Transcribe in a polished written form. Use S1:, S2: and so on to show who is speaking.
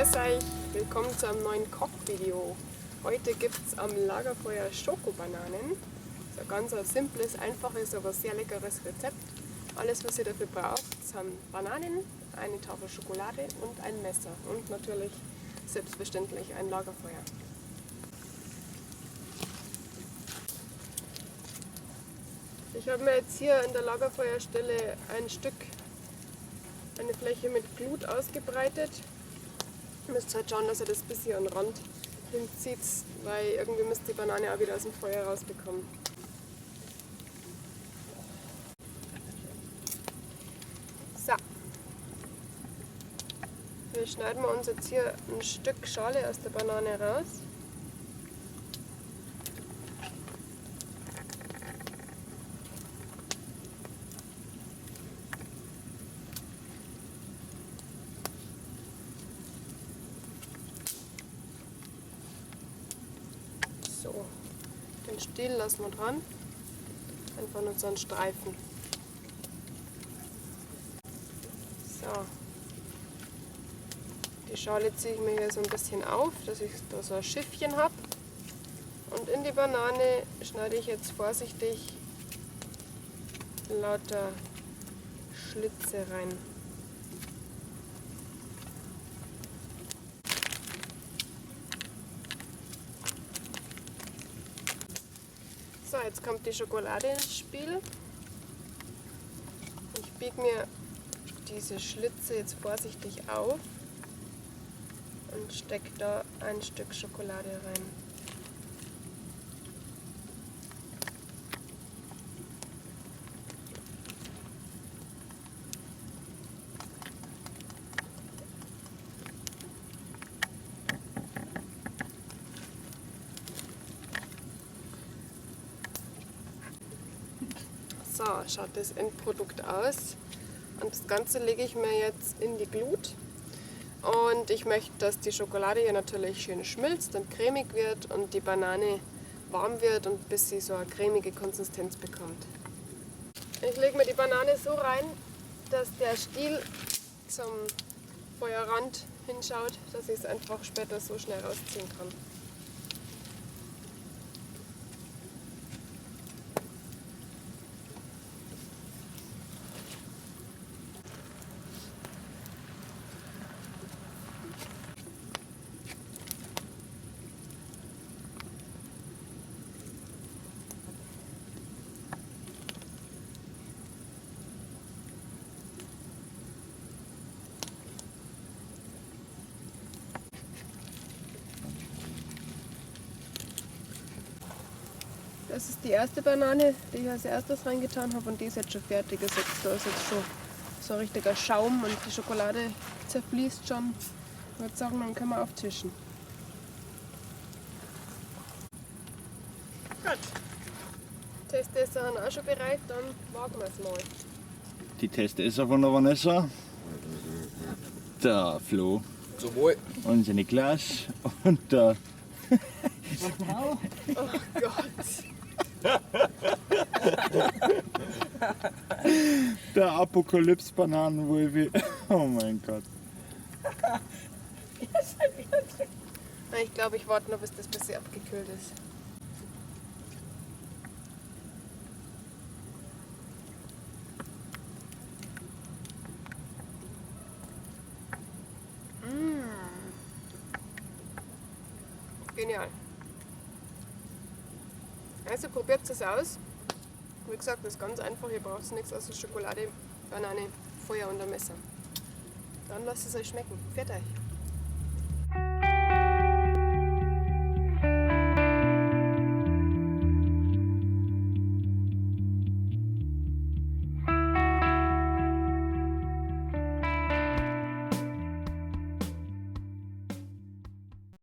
S1: Grüß euch, willkommen zu einem neuen Kochvideo. Heute gibt es am Lagerfeuer Schokobananen. Das ist ein ganz simples, einfaches, aber sehr leckeres Rezept. Alles, was ihr dafür braucht, sind Bananen, eine Tafel Schokolade und ein Messer. Und natürlich selbstverständlich ein Lagerfeuer. Ich habe mir jetzt hier in der Lagerfeuerstelle eine Fläche mit Glut ausgebreitet. Ihr müsst halt schauen, dass ihr das bis hier an den Rand hinzieht, weil irgendwie müsst ihr die Banane auch wieder aus dem Feuer rausbekommen. So. Wir schneiden uns jetzt hier ein Stück Schale aus der Banane raus. So, den Stiel lassen wir dran, einfach nur so einen Streifen. So, die Schale ziehe ich mir hier so ein bisschen auf, dass ich da so ein Schiffchen habe. Und in die Banane schneide ich jetzt vorsichtig lauter Schlitze rein. So, jetzt kommt die Schokolade ins Spiel. Ich biege mir diese Schlitze jetzt vorsichtig auf und stecke da ein Stück Schokolade rein. So schaut das Endprodukt aus. Und das Ganze lege ich mir jetzt in die Glut. Und ich möchte, dass die Schokolade hier natürlich schön schmilzt und cremig wird und die Banane warm wird und bis sie so eine cremige Konsistenz bekommt. Ich lege mir die Banane so rein, dass der Stiel zum Feuerrand hinschaut, dass ich es einfach später so schnell rausziehen kann. Das ist die erste Banane, die ich als erstes reingetan habe und die ist jetzt schon fertig. Da ist jetzt schon so ein richtiger Schaum und die Schokolade zerfließt schon. Ich würde sagen, dann können wir auftischen. Gut. Testesser sind auch schon bereit, dann wagen wir es mal.
S2: Die Testesser von der Vanessa, der Flo,
S3: Zum Wohl.
S2: unser Niklas und der
S1: Oh Gott.
S2: der Apokalypse-Bananenwolfi. Oh mein Gott.
S1: Ich glaube, ich warte noch, bis das bisschen abgekühlt ist. Genial. Also probiert es aus. Wie gesagt, das ist ganz einfach. Ihr braucht nichts außer Schokolade, Banane, Feuer und ein Messer. Dann lasst es euch schmecken. Pfiat euch!